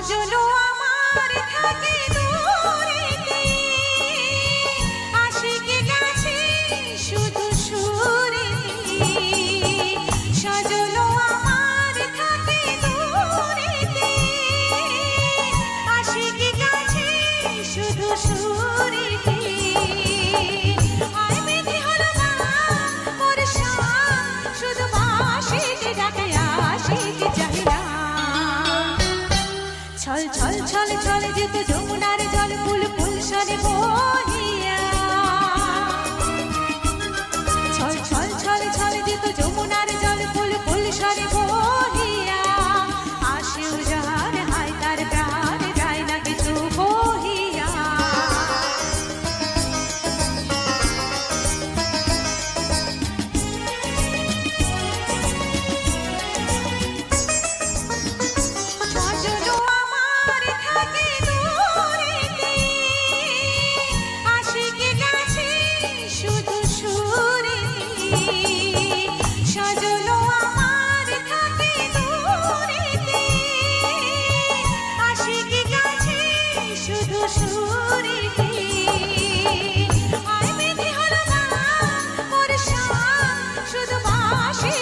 সজলো আমার থাকে দূরেতে, আশিকে কাছে শুধু সুরেতে। সজলো আমার থাকে দূরেতে, আশিকে কাছে শুধু সুরেতে। আয় বেঁধে হলো না মোর সাথ, শুধু বাঁশিকে ডাকে আশিকে চাহে না। ছল ছল ছল ছল যেত যমুনার জল ফুল ফুল সরে বহিয়া। ছল ছল ছল ছল যেত যমুনার জল ফুল ফুল সরে বহিয়া। আসেও যার হায় তার প্রাণ যায় না কিছু বহিয়া। সজলো আমার থাকে দূরেতে, আশিকে কাছে শুধু সুরেতে। সজলো আমার থাকে দূরেতে, আশিকে কাছে শুধু সুরেতে। আয় বেঁধে হলো না মোর সাথ, শুধু বাঁশি